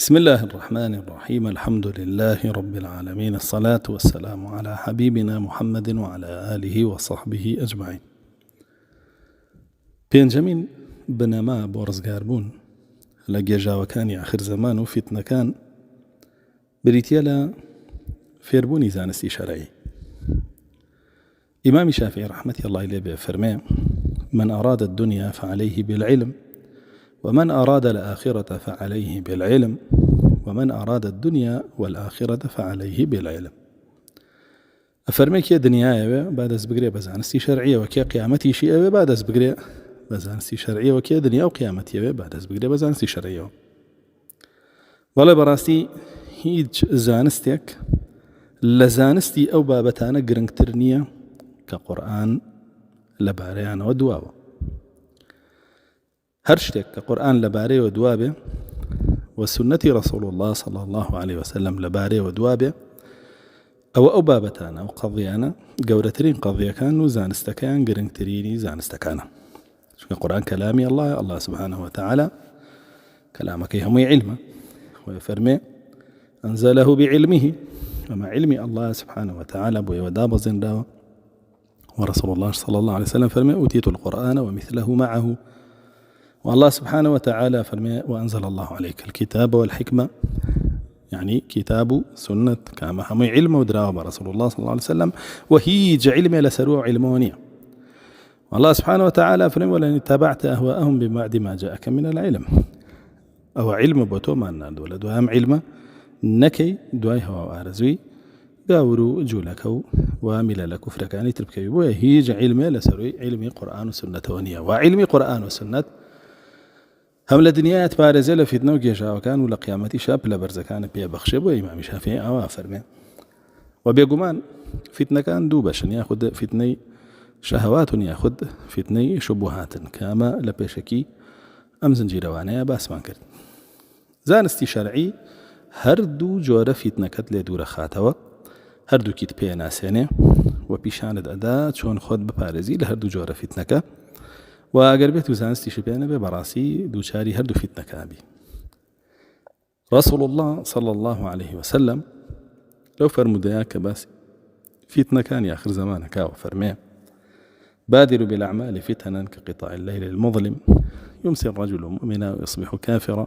بسم الله الرحمن الرحيم. الحمد لله رب العالمين، الصلاة والسلام على حبيبنا محمد وعلى آله وصحبه أجمعين. پێنجەمین بنەما بۆ ڕزگاربوون لە گێژاوەکانی آخر زەمان و فیتنەکان بریتیە لە فێربوونی زانستی شەرعی. ئیمامی شافعی رحمەتی الله لێ بێ فەرمێ: من أراد الدنيا فعليه بالعلم ومن أراد الآخرة فعليه بالعلم ومن أراد الدنيا والآخرة فعليه بالعلم. أفرمي كي دنيا بعد أزبقري بزانستي شرعية وكي قيامتي شيء بعد أزبقري بزانستي شرعية وكي دنيا وقيامتي بعد أزبقري بزانستي شرعية. والله براستي هيج زانستك لزانستي أو بابتانا قرنكترنية كقرآن لباريان ودوابة. هرشتك كقرآن لباري ودوابة وسنة رسول الله صلى الله عليه وسلم لباري ودوابة أو بابتانا وقضيانا قورترين قضية كان وزانستكان قرنكتريني زانستكانا. القرآن كلامي الله سبحانه وتعالى كلامك يهمي علمه ويفرمي أنزله بعلمه وما علم الله سبحانه وتعالى بويوداب زنداوة. ورسول الله صلى الله عليه وسلم فرمي أوتيت القرآن ومثله معه. والله سبحانه وتعالى فرمي وأنزل الله عليك الكتاب والحكمة، يعني كتاب سنة كما همي علم ودراوة رسول الله صلى الله عليه وسلم وهيج علمي لسروع علمونية. والله سبحانه وتعالى فرمي ولن اتبعت أهواءهم ببعد ما جاءك من العلم. أو علم بوتو ما نادو لدوام علم نكي دواي هوا وارزوي قاورو جولكو وامل لكفر كاني تربكي وهيج علمي لسروي علمي قرآن وسنة ونية. وعلمي قرآن وسنة هم لدنيا تبارز له فتنة وجيشة وكان ولا قيامتي شاب لبرزكان بيا بخشب وإمام شافعي أوافر من وبيقومان فتنة كان دوبشن ياخد فتنة شهوات ياخد فتنة شبهات كما لبشكي أم زنجيروانيا باسمان كرد. زانستي شرعي هردو جورة فتنة كتل دور خاتوا هردو كيت بيا ناسيني وبيشاند أدا چون خود ببارزي لهردو جورة فتنة وأقر بيت وزانستي شبيانة ببراسي دوشاري هردو فتنة كابي. رسول الله صلى الله عليه وسلم لو فرمودياك بس فتنة كان يا آخر زمانك وفرميه: بادروا بالأعمال فتنا كقطاع الليل المظلم يمسي الرجل مؤمنا ويصبح كافرا.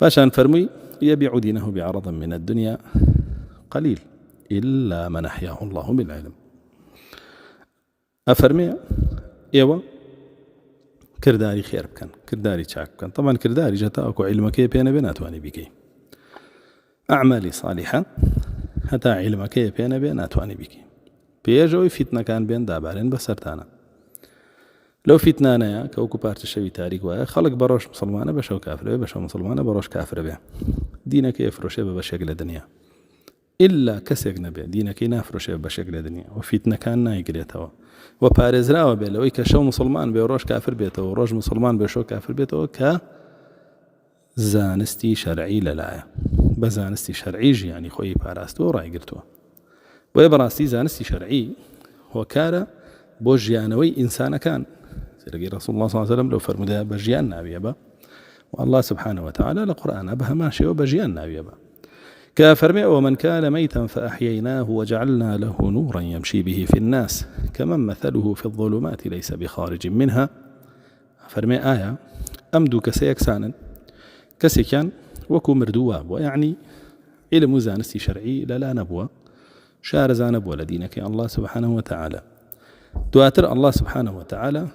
باشان فرمي يبيع دينه بعرض من الدنيا قليل إلا من أحياه الله بالعلم. أفرمي إيوه كرداري خير بكن كرداري شاك بكن. طبعا كرداري جتاكو علمك بينا بيناتواني بكي أعمالي صالحة حتى علمك بينا بيناتواني بكي بيجوي فتنة كان بين دابارين بسرتانا. لو فتنانا يا كوكو بارت الشوي تاريخ ويا خلق بروش مسلمانة بشو كافر بشو مسلمانة بروش كافر به دينك يفرش بشكل دنيا إلا كسيق نبي دينك ينافرش بشكل دنيا. وفتنة كان نايقريتوا وبارز راوة بلوي كشو مسلمان بيروش كافر بيته وروج مسلمان بيشو كافر بيته كزانستي شرعي للاية بزانستي شرعي يعني خوي باراستو راي قرتوا ويبراستي زانستي شرعي هو كارا بوجيانوي إنسان كان سيرقي رسول الله صلى الله عليه وسلم لو فرمدا بجيان نابيبا والله سبحانه وتعالى لقرآن أبها ماشي وبجيان نابيبا كافرمي: ومن كان ميتا فأحييناه وجعلنا له نورا يمشي به في الناس كمن مثله في الظلمات ليس بخارج منها. فرمي آية أمدو كسيك سانا كسيكان وكو مردواب ويعني علم زانستي شرعي لا نبوة شارزان نبوة لدينك الله سبحانه وتعالى. دواتر الله سبحانه وتعالى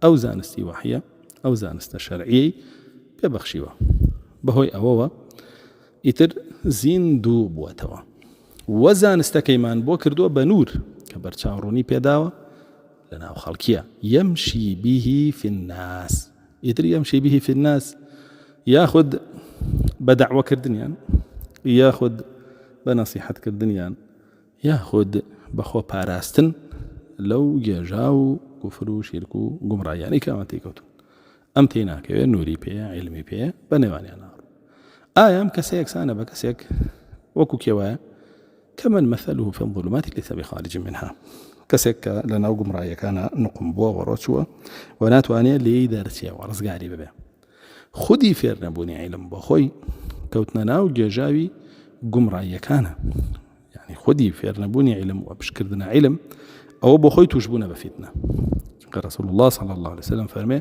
أو زانستي وحية أو زانست شرعي ببخشيوه بهوي أووا إتر زين دوب وتوا وزانستكيمان بوكردو بنور كبرشاوروني بيداوة لنا وخلقيا يمشي به في الناس. إتر يمشي به في الناس ياخد بدعوة كردنيان ياخد بنصيحة كردنيان ياخد بخو باراستن لو جاو كفرو شركو قمرا يعني كما تيكوتون أمتيناك نوري بيه علمي بيه بنواني نار آيام كسيك سانا بكسيك وكو كيوايا كمن مثله في الظلمات ليس بخارج منها كسيك لنا قمرا كان نقم بوا وروتشوا وناتواني اللي دارسيا ورزقاري ببيه خودی فێر نەبوونی عیلم بۆ خۆی کەوتنە ناو گێژاوی گومڕاییەکانە. یعنی خودی فێر نەبوونی عیلم و پشکردنە عیلم ئەوە بۆ خۆی توش بوونە بە فیتنە. چونکە رسول الله صلى الله عليه وسلم فەرمێ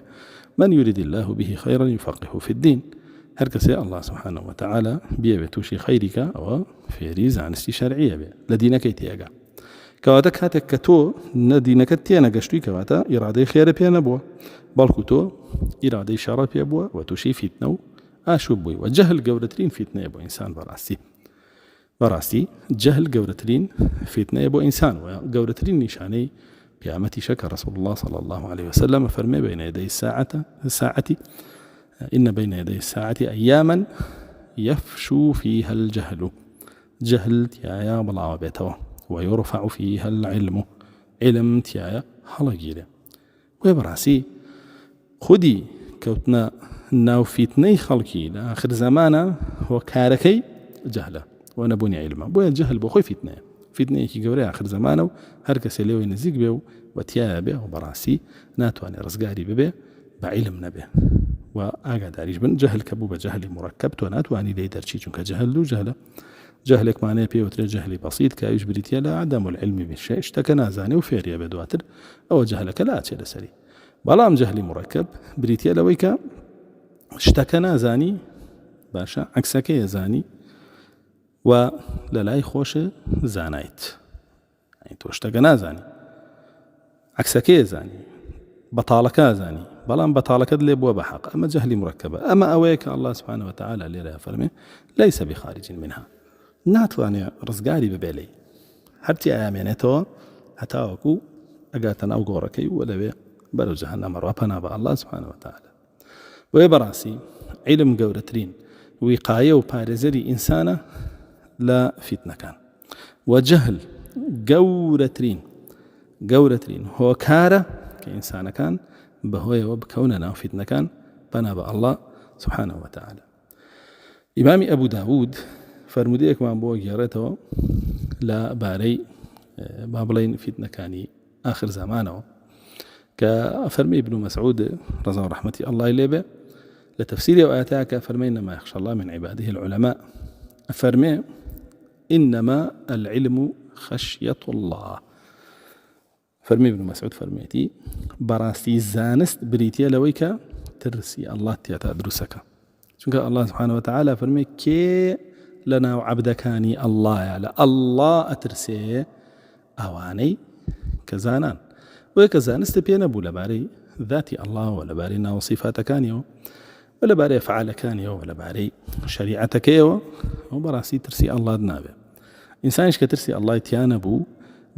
من يريد الله به خيرا يفقهه في الدين. هەر کەسێ الله سبحانه وتعالى بيبێ تووشی خەیریکە ئەوە فێری زانستی شەرعیە بێ لە دینەکەی تێگا. کەواتە کاتێک کە تۆ نەدینەکەت تێنەگەشتووی کەواتە ئیرادەی خێرە پێ نەبووە، بەڵکو تۆ ئیرادەی شەڕە پێ بووە و تووشی فیتنە و ئاشوب بووی. و جەهل گەورەترین فیتنەیە بۆ ئینسان بەڕاستی جەهل گەورەترین فیتنەیە بۆ ئینسان و گەورەترین نیشانەی قیامەتیشە کە رسول الله صلى الله عليه وسلم فەرمێ بين يدي الساعة إن بين يدي الساعة أياما يفشو فيها الجهل. جهل تيايا بڵاوە بێتەوە ويرفع فيها العلم. علم تيايا هەڵەگیرێ. وێ بەڕاستی خودی کەوتنە ناو فیتنەی خەڵکی لە آخر زمانە هۆ کارەکەی جەهلە و نەبوونی عیلمە. بۆیە جەهل بۆ خۆی فیتنەیە، فیتنەیەکی گەورەی آخر زمانە و هەر کەسێ لێوەی نزیک بێ و تیایە بێ و بەڕاستی ناتوانێت ڕزگاری ببێ بە عیلم نەبێ و ئاگاداریش بن. جەهل کە بوو بە جەهلی مڕەکەب تۆ ناتوانی لێی دەرچی، چونکە جەهل دوو جەهلە. جەهلێکمانەیە پێوترێت جەهلی بەسیط کە ئەویش بریتە لە عەدەم العلمی بێ، شتەکە نازانێ و فێریە بێ دواتر ئەوە جەهلەکە لاچێ لەسەری. بەڵام جەهلی مڕەکەب بریتە لەوەی کە شتەکە نازانی باشە عەکسەکەی زانی و لە لای خۆشە زانایت. تۆ شتەکە نازانی عەکسەکەی زانی بەتاڵەکە زانی بەڵام بەتاڵەکەت لێ بووە بە حەق. ئەمە جەهلی مڕەکەبە. ئەمە ئەوەیە کە الله سبحانه وتعالى لێرە فەرمێ ليس بخارج منها. ناتوانێت ڕزگاری ببێ لێی، هەرچی ئەیامێنێتەوە هەتاوەکو ئەگاتە ناو گۆڕەکەی و لەوێ بەرەو جەهەنەمە ڕاپەنا بە الله سبحانه وتعالى. بۆیە بەڕاستی عیلم گەورەترین ویقایە و پارێزەری ئینسانە لە فیتنەکان و جەهل گەورەترین هۆکارە کە ئینسانەکان بەهۆیەوە بکەونە ناو فیتنەکان پەنا بە الله سبحانه وتعالى. ئیمامی ئەبوو داود فەرمودەیەکمان بۆ گێڕێتەوە لە بارەی با بڵێن فیتنەکانی آخر زمانەوە کە فەرمی ابن مسعود رضا و رحمەتی الله لێ بێ لە تەفسیری ئەو ئاەتە کە فەرمێ إنما يخشى الله من عباده العلماء. فەرمێ إنما العلم خشية الله. فەرمی ابن مسعود فەرمێتی بەڕاستی زانست بریتە لەوەی کە ترسی الله تێتا دروسەکە. چونکە الله سبحانه وتعالى فەرمێ کێ لە ناو عەبدەکانی اللهە لە الله ئەترسێ ئەوانەی کە زانان. وەیە کە زانستە پێ نەبوو لەبارەی ذاتی الله و لەبارەی ناو صیفاتەکانیەوە و لەبارەی فعالەکانیەوە و لەبارەی شەریعەتەکەیەوە ئەو بەڕاستی ترسی الله نابێ. ئینسانیش کە ترسی الله تیا نەبوو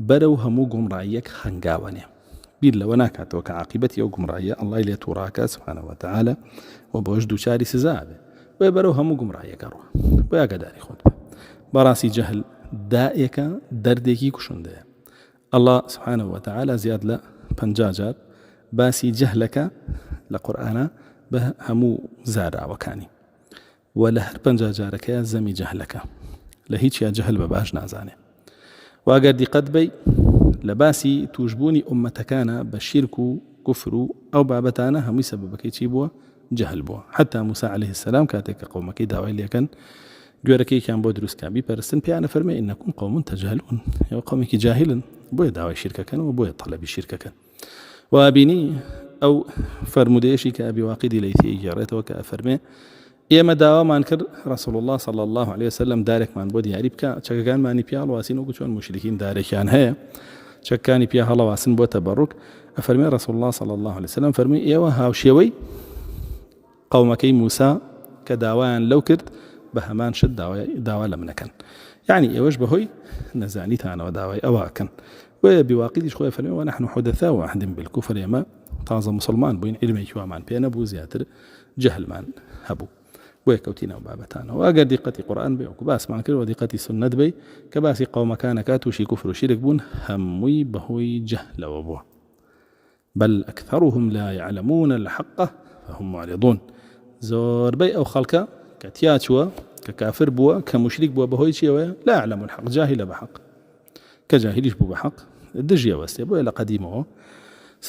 بەرەو هەموو گومڕاییەک هەنگاوەنێ، بیر لەوە ناکاتەوە کە عاقبەتی ئەو گومڕاییە الله لێ تووڕاکە سبحانه وتعالى و بۆش دووچاری سزا بێ. وێ بەرەو هەموو گومڕاییەکە ڕوە. بۆ ئاگاداری خۆت بە. بەڕاستی جەهل دائێکە دەردێکی کوشندەیە. الله سبحانه وتعالى زیاد لە 50 جار باسی جەهلەکە لە قورئانە بە هەموو زاراوەکانی و لە هەر 50 جارەکەیە زەمی جەهلەکە لە هیچیا جەهل بە باش نازانێ. واگەر دیقەت بی لە باسی توشبوونی ئومەتەکانە بە شیرک و کوفر و ئەو بابەتانە هەمووی سەبەبەکەی چی بووە؟ جەهل بووە. حتا موسى عليه السلام کاتێک کە قەومەکەی داوای لێکەن گوێرەکەیان بۆ دروستکە بیپەرستن پیانە فەرمێ ئینەکم قەومون تەجهلون، ئێوە قەومێکی جاهلن، بۆیە داوای شیرکەکەن و بۆیە تەڵەبی شیرکەکەن. و بینی ئەو فەرمودەیەشی کە ئەبی واقیدی لەیثی گێڕێتەوە کە ئەفەرمێ ئێمە داوامان کرد رسول الله صلى الله عليه وسلم دارێکمان بۆ دیاری بکە چەکەکانمانی پیا هەڵواسین وەکو چۆن موشریکین دارێکیان هەیە چەکەکانی پیا هەڵەواسن بۆ تەبەڕوک. ئەفەرمێ رسول الله صلى الله عليه وسلم فەرمووی ئێوە هاوشێوەی قەومەکەی موسا کە داوایان لەو کرد بە هەمان شت داوا لە منەکەن، یعنی ئێوەش بەهۆی نەزانیتانەوە داوای ئەوەکەن. وە بیواقیدیش خۆی فەرمێ ونحن حدثاء وعهد بالكفر، ئێمە تازە مسلمان بووین، علمێکی وامان پێ نەبوو، زیاتر جەهلمان هەبوو، بۆیە کەوتینەوە بابەتانەوە. ئەگەر دیقەتی قورئان بێ وەکو باسمان کرد و دیقەتی سنت بێ کە باسی قەومەکانەکە تووشی کوفر و شیرک بوون هەمووی بەهۆی جەهلەوە بووە. بل أكثرهم لا يعلمون الحق فهم معرضون. زۆربەی ئەو خەڵکە کە تیا چووە کە کافر بووە کە مشریک بووە بەهۆی چیەوەیە لا يعلم الحق، جاهلە بە حەق، کە جاهلیش بوو بە حەق دژی ئەوەستێ. بۆیە لە قەدیمەوە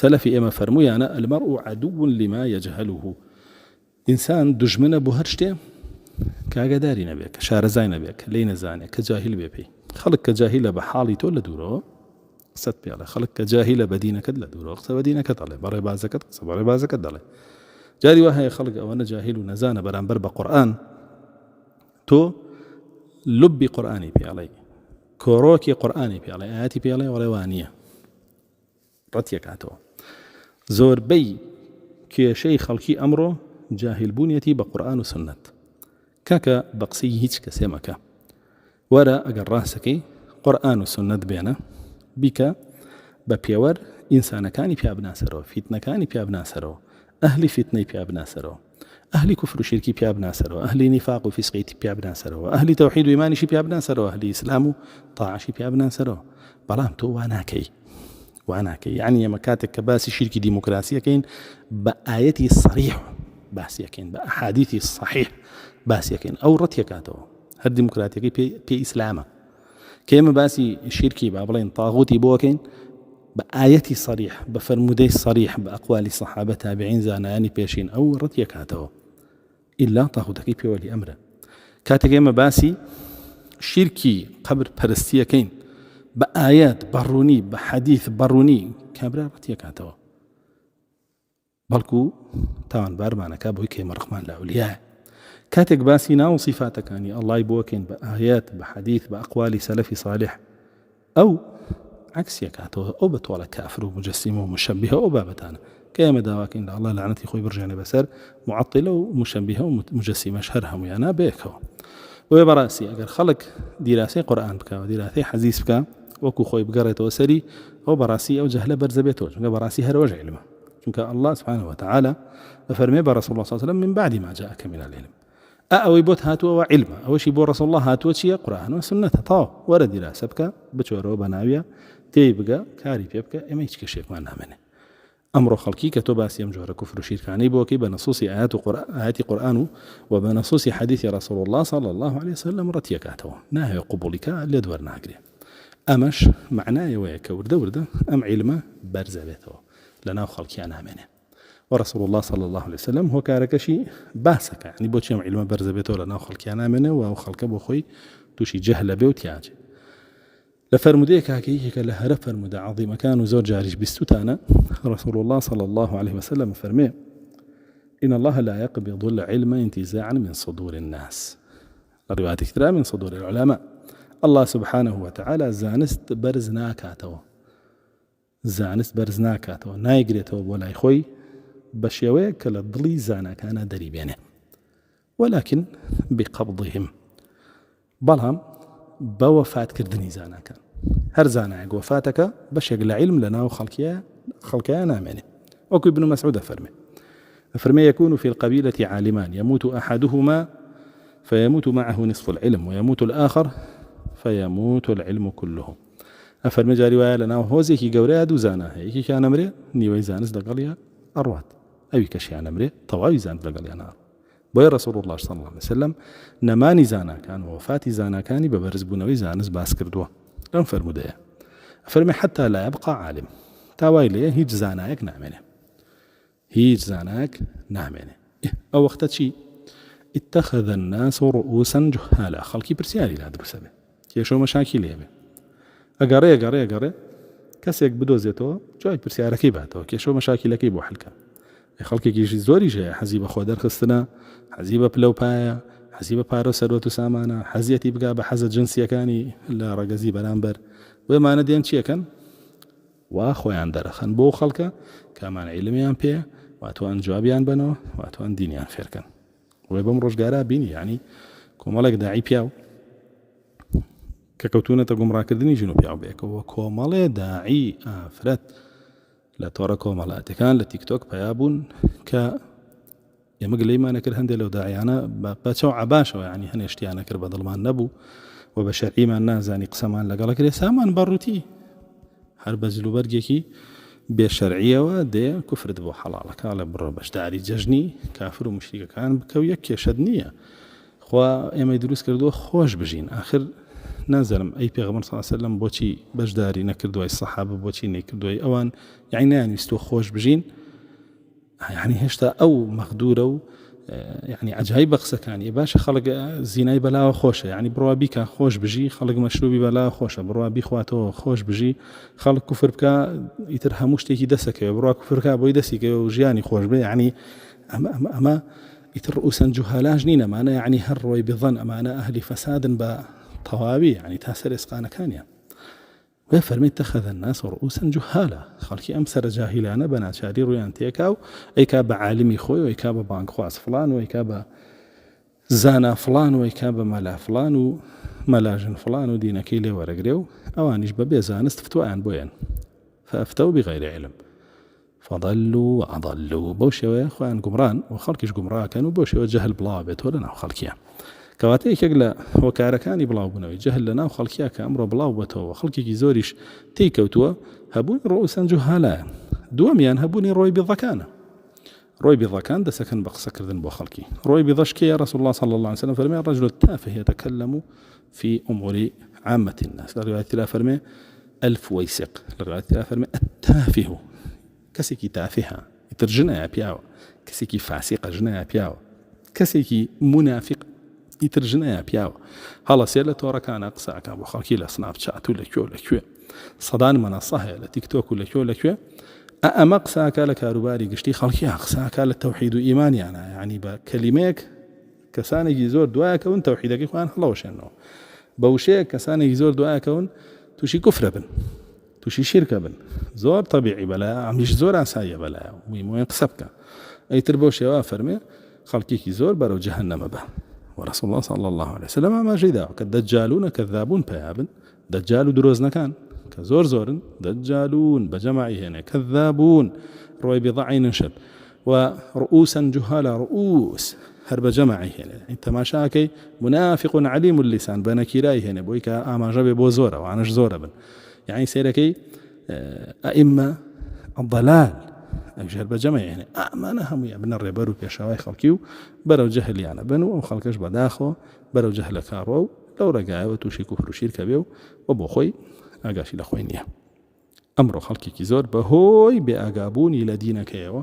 سەلەفی ئێمە فەرموویانە المرء عدو لما يجهله، ئینسان دوژمنە بۆ هەر شتێ کاگاداری نەبێت کە شارەزای نەبێت کە لێی نەزانێت کە جاهیل بێ پێی خەڵک کە جاهیلە بە حاڵی تۆ لە دوورەوە قسەت پێڵێ خەڵک کە جاهیلە بە دینەکەت لە دوورەوە قسە بە دینەکەت دەڵێ بە ڕێبازەکەت قسە بە ڕێبازەکەت دەڵێ جاری وا هەیە خەڵک ئەوەنە جاهیل و نەزانە بەرامبەر بە قورئان تۆ لوبی قورئانی پێڵێ کۆڕۆکی قورئانی پێڵێ ئاەتی پێڵێ وەڵێ وانییە ڕەتیەکاتەوە زۆربەی کێشەی خەڵکی ئەمڕۆ جاهیلبوونیەتی بە قورئان و سنت کاکە بە قسەی هیچ کەسێ مەکە وەرە ئەگەر ڕاستەکەی قورئان و سنت بێنە بیکە بە پێوەر ئینسانەکانی پیا بناسەرەوە فیتنەکانی پیا بناسەرەوە ئەهلی فیتنەی پیا بناسەرەوە ئەهلی کوفر و شرکی پیا بناسەرەوە ئەهلی نیفاق و فیسقیتی پیا بناسەرەوە ئەهلی تەوحید و ئیمانیشی پیا بناسەرەوە ئەهلی ئیسلام و طاعەشی پیا بناسەرەوە بەڵام تۆ وا ناکەی یعنی ئێمە کاتێک کە باسی شیرکی دیموکراسیەکەین بە ئایەتی صریح باسیەکەین بە ئەحادیثی صحیح باسیەکەین ئەو ڕەتیەکاتەوە هەر دیموکراتیەکەی پێی ئیسلامە کە ئێمە باسی شیرکی با بڵێن تاغوتی بۆکەین بە ئایەتی صریح بە فەرمودەی صریح بە ئەقوالی سەحابە تابعین زانایانی پێشین ئەو ڕەتیەکاتەوە ئیلا تاغوتەکەی پێوەلی ئەمرە کاتێک ئێمە باسی شیرکی قبر پەرستیەکەین بە ئایەت بەڕوونی بە حەدیث بەڕوونی کابرا ڕەتیەکاتەوە بەڵکو تاوانبارمانەکە بۆی کێمە ڕەحمان لە ئەولیایە کاتێک باسی ناو صفاتەکانی ئەڵڵای بۆکەین بە ئایەت بە حەدیث بە ئەقوالی سەلەفی صالح ئەو عکسیەکاتەوە ئەو بەتواڵە کافر و مجسیمە و مشەبیهە ئەو بابەتانە کە ئێمە داواکەین لە ئەڵڵا لعنەتی خۆی بڕژێنێ بەسەر معەطیلە و مشەبیهە و مجسیمەش هەر هەموویانە بەیەکەوە وێ بەڕاستی ئەگەر خەڵک دیراسەی قورئان بکەوە دیراسەی حەدیث بکە وەکو خۆی بگەڕێتەوە سەری ئەو بەڕاستی ئەو جەهلە بەرزە بێتەوە چونکە بەڕاستی هەرەوەش عیلمە چونکە الله سبحانه وتعالى بفرمي برسول الله صلى الله عليه وسلم من بعد ما جاءك من العلم ئەوەی بۆت هاتووە علمە ئەوەشی بۆ ڕەسوڵ الله هاتووە چییە قورئان و سنەتە تاو وەرە دیراسە بکە بچۆرەوە بە ناویە تێی بگە کاری پێ بکە ئێمە هیچ کێشێکمان نامێنێ ئەمڕۆ خەڵکی کە تۆ باسی ئەم جۆرە کوفر و شیرکانەی بۆکەی بە نەسوسی ئاەتی قورئان و بە نەسوسی حەدیثی ڕەسوڵ الله صلى الله عليه وسلم ڕەتیەکاتەوە ناهەوێ قبوڵیکە لێ دوەرناگرێ ئەمەش معنایەوەیە کە وردە وردە ئەم عیلمە بەرزە بێتەوە لەناو خەڵکیان نامێنێ ورسول الله صلى الله عليه وسلم هو كاركشي باسك يعني بوتشي علم برز بيتو لنا خلق انا منه و خلق ابو خوي توشي جهل بيوت ياجي لفرموديك هكيك لها فرمود عظيم كان زوج جارج بستوتانا رسول الله صلى الله عليه وسلم فرمي ان الله لا يقبض العلم انتزاعا من صدور الناس الروايات كثيرة من صدور العلماء الله سبحانه وتعالى زانست برزناكاتو نايقريتو ولا خوي بەشێوەیە کە لە دڵی زاناکانە دەریبێنێ ولكن بقبضهم بەڵام بە وەفاتکردنی زاناکان هەر زانایەک وەفاتەکە بەشێک لە عیلم لە ناو خەڵکیان نامێنێ وەکو ابن مسعود فەرمێ يكون في القبيلة عالمان يموت أحدهما فيموت معه نصف العلم ويموت الآخر فيموت العلم كله أفرمي جاري وایە لە ناو هۆزێکی گەورەیە دوو زانا هەیە یەکێکیان ئەمرێ نیوەی زانست لەگەڵیە ئەڕوات ئەوی کەشیان ئەمرێ تەواوی زانست لەگەڵیان بۆیە رسول الله صلى الله عليه وسلم نەمانی زاناکان و وفاتی زاناکانی بە بەرزبوونەوەی زانست باس کردووە لەم فەرمودەیە فەرمێ حتى لا يبقى عالم تاوای لێ هیچ زانایەک نامێنێ ئەو وەختە چی اتخذ الناس رؤوسا جهالا خەڵکی پرسیاری لا دروسە بێ کێشە و مەشاکی لێ بێ ئەگەڕێ کەسێک بدۆزێتەوە جوای پرسیارەکەی باتەوە کێشە و مەشاکیلەکەی بۆ حەلکە خەڵکێکیشی زۆری ژەیە حەزی بە خۆ دەرخستنە حەزی بە پلەپایە حەزی بە پارە و سەرۆت و سامانە حەزیەتی بگا بە حەزە جنسیەکانی لە ڕەگەزی بەرامبەر وێمانە دێن چیەکەن وا خۆیان دەرەخەن بۆ خەڵکە کامان عیلمیان پێ واتوان جوابیان بنەوە واتوان دینیان فێرکەن وێ بەم ڕۆژگارە بینی یعنی کۆمەڵێک داعی پیاو کە کەوتونەتە گومڕاکردنی ژن و پیاو بێکەوە کۆمەڵێ داعی ئافرەت لە تۆڕە کۆمەڵاتەکان لە تیکتۆک پیابوون کە ئێمە گلەیمانە کرد هەندێک لەو داعیانە بەچەو عەباشەوە یعنی هەنێشتیانە کرد بە دڵمان نەبوو و بە شەرعیمان نازانی قسەمان لەگەڵە کرێ سامان بەڕووتی هەر بە جلوبەرگێکی بێشەرعیەوە دێ کوفرت بۆ حەڵاڵەکە لە بڕۆ بەشداری جەژنی کافر و مشریکەکان بکە و یەک کێشەت نییە خوا ئێمەی دروست کردووە خۆش بژین آخر نازانم ئەی پێغەمبەر صلی الله علیه وسلم بۆچی بەشداری نەکردووە سەحابە بۆچی نەکردووە ئەوان یعنی نانویستوە خۆش بژین یعنی هێشتا ئەو مەخدورە و يعني عجایب قسەکانی باشە خەڵک زینای بەلاوە خۆشە یعنی بڕوا بیکە خۆش بژی خەڵک مەشروبی بەلاوە خۆشە بڕوا بیخواتەوە خۆش بژی خەڵک کوفر بکە ئیتر هەموو شتێکی دەسەکەوێ بڕوا کوفر بکە بۆی دەسیکەوە و ژیانی خۆش بێ یعنی ئەمە ئیتر ڕؤوسەن جوهالاش نین ئەمانە یعنی هەر ڕۆی بڵەن ئەمانە ئەهلی فەسادن بە تەواوی یعنی تا سەر ئێسقانەکانیان وفرمي اتخذ الناس رؤوسا جهالا خلقي أمسر جاهلانا بناتشاري رويان تيكاو ايكا بعالمي خوي ويكا ببانك خواس فلان ويكا بزانا فلان ويكا بملا فلان وملاجن فلان ودينكي لي ورقريو اوانيش ببيزان استفتوا عن بوين فافتوا بغير علم فضلوا وأضلوا بوشي خوان قمران وخلقيش قمران كانوا بوشي وجهل بلابت ولا ناو خلقيا كواتەی کەک لە هۆکارەکانی بڵاوبوونەوەی جەهل لە ناو خەڵکیە کە ئەمڕۆ بڵاو بۆتەوە خەڵکێکی زۆریش تێی کەوتووە هەبوونی ڕؤوسەن جوهالایە دووەمیان هەبوونی ڕۆی بیضەکانە ڕۆی بیضەکان دەسەکەن بە قسەکردن بۆ خەڵکی ڕۆی بیضەش کێیە رسول الله صلى الله عليه وسلم فەرمێ الرجل التافه يتكلم في أمور عامة الناس لرواية لا فەرمێ الفويسق لرواية لا فەرمێ التافه کەسێکی تافهە ئیتر ژنایە پیاوە کەسێکی فاسقە ژنایە پیاوە کەسێکی منافق ئیتر ژنایە پیاوە هەڵەسێ لە تۆڕەکانە قساکە بۆ خەڵکی لە سناپ چات و لەکوێ سەدان مەنەسە هەیە لە تیکتۆک و لەکوێ ئەمە قساکە لە کاروباری گشتی خەڵکیە قساکە لە تەوحید و ئیمانیانە یعنی بە کەلیمەیەک کەسانێکی زۆر دوایەکەون تەوحیدەکەی خۆیان هەڵەوەشێنەوە بە وشەیە کەسانێکی زۆر دوایەکەون تووشی کوفرە بن تووشی شیرکە بن زۆر تەبیعی بەلایە ئەمیش زۆر ئاساییە بەلایە مویمۆیان قسە بکە ئەیتر بۆ شێوە فەرمێ خەڵکێکی زۆر بەرەو جەهەنەمە بە ورسول الله صلى الله عليه وسلم ما جيدا كالدجالون كذابون بيابن دجال دروزنا كان كزور زورن دجالون بجمعي هنا كذابون روي بضعين شد ورؤوسا جهالا رؤوس هرب جمعي هنا انت ما شاكي منافق عليم اللسان بنكيراي هنا بويكا اما جبي بو زورا وعنش زورا بن يعني سيركي ائمه الضلال أجهل بجمع يعني أمانهم يا ابن الربارو بيشاوي خلقيو برو جهل يعني بنو أو خلقش بداخو برو جهل كارو لو رجع وتوشي كفر شركة بيو وبو خوي أجاشي لخوينيا أمر خلقي كزور بهوي بأجابوني لدينك يوا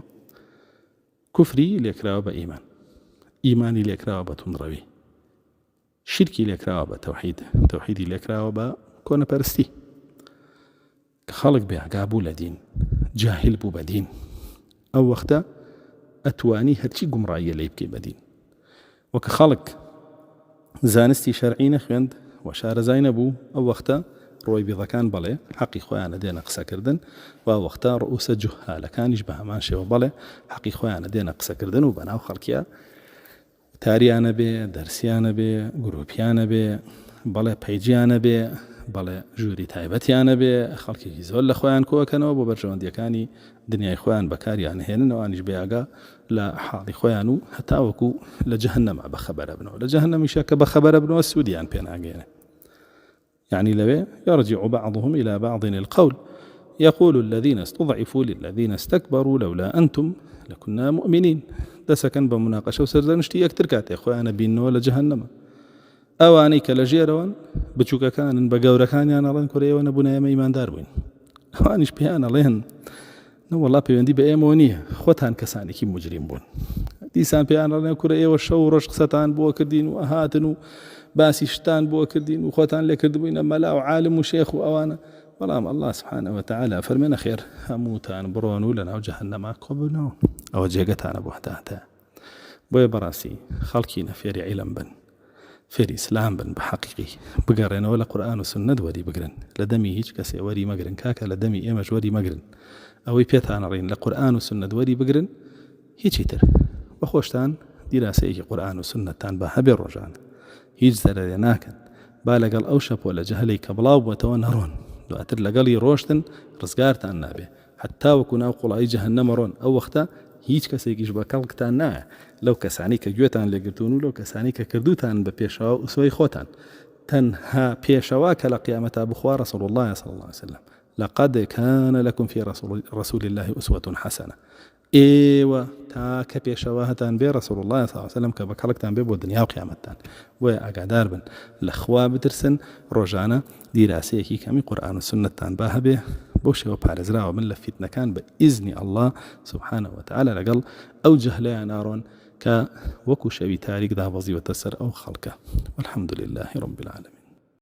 كفري ليكراو بإيمان إيماني ليكراو بتنروي شركي ليكراو بتوحيد توحيدي ليكراو بكون برستي خلق بأجابو لدين جاهل بو بدين أو وقتا أتواني هرشي قمرائية ليبكي بدين وكخلق زانستي شرعين خويند وشار زينبو أو وقتا روي بضكان بلي حقي خويانا دينا قسا كردن وأو وقتا رؤوس جهالة كان يشبه مانشي وبلي حقي خويانا دينا قسا كردن وبناو خلقيا تاريانا بي درسيانا بي قروبيانا بي بلي بيجيانا بي بەڵێ ژووری تایبەتیانە بێ خەڵکێکی زۆر لە خۆیان کۆکەنەوە بۆ بەرژەوەندیەکانی دنیای خۆیان بەکاریان هێننەوەیش بێئاگا لە حاڵی خۆیان و هەتاوەکو لە جەهەنەما بەخەبەرە بنەوە لە جەهەنەمیشە کە بەخەبەرە بنەوە سوودیان پێناگەێنێ يعني لو يرجع بعضهم إلى بعض القول يقول الذين استضعفوا للذين استكبروا لولا أنتم لكنا مؤمنين دسكن بمناقشة وسردنشتي أكتر كاتي أخوانا بينه لجهنم ئەوانەی کە لە ژێرەوەن بچووکەکانن بە گەورەکانیان ئەڵێن کورەیەوە نەبوونە ئێمە ئیماندار بووین ئەوانیش پێیان ئەڵێن وەڵا پەیوەندی بە ئێمەوە نییە خۆتان کەسانێکی موجریم بوون دیسان پێیان ئەڵێن کورە ئێوە شەو و ڕۆژ قسەتان بۆ کردین و هاتن و باسی شتان بۆ کردین و خۆتان لێ کردبووینە مەلا و عالم و شێخ و ئەوانە بەڵام الله سبحانه وتعالى فەرمێنە خێر هەمووتان بڕۆن و لەناو جەهەنەما کۆبنەوە ئەوە جێگەتانە بۆ هەتاتە بۆیە بەڕاستی خەڵکی نەفێری عیلم بن فێری ئیسلام بن بە حەقیقی بگەڕێنەوە لە قورئان و سنەت وەری بگرن لە دەمی هیچ کەسێ وەری مەگرن کاکە لە دەمی ئێمەش وەری مەگرن ئەوەی پێتانەڕێن لە قورئان و سنەت وەری بگرن هیچی تر بەخۆشتان دیراسەیەکی قورئان و سنەتتان بە هەبێ ڕۆژانە هیچ زەرەرێ ناکەن با لەگەڵ ئەو شەپۆ لە جەهەلەی کە بڵاو بووەتەوە نەڕۆن دواتر لەگەڵی ڕۆشتن ڕزگارتان نابێ حتا وەکو ناو قوڵایی جەهەنەمە ڕۆن ئەو وەختە هیچ کەسێکیش بە کەڵکتان نایە لەو کەسانی کە گوێتان لێگرتوون و لەو کەسانی کە کردوتان بە پێشەوە ئوسوەی خۆتان تەنها پێشەوە کە لە قیامەتا بخوا رسول الله صلى الله عليه وسلم لقد كان لكم في رسول الله أسوة حسنة ئێوە تا کە پێشەوە هەتان بێ رسول الله صلى الله عليه وسلم کە بە کەڵکتان بێ بۆ دنیا و قیامەتتان بۆیە ئاگادار بن لە خوا بترسن ڕۆژانە دیراسەیەکی کەمی قورئان و سنەتتان با هەبێ بۆ شێوە پارێزراوە من لە فیتنەکان بە ئیزنی الله سبحانه وتعالى لەگەڵ ئەو جەهلەیان ناڕۆن کە وەکو شەوی تاریک دابەزیوەتە سەر ئەو خەڵکە. والحەمد لله رب العالمین.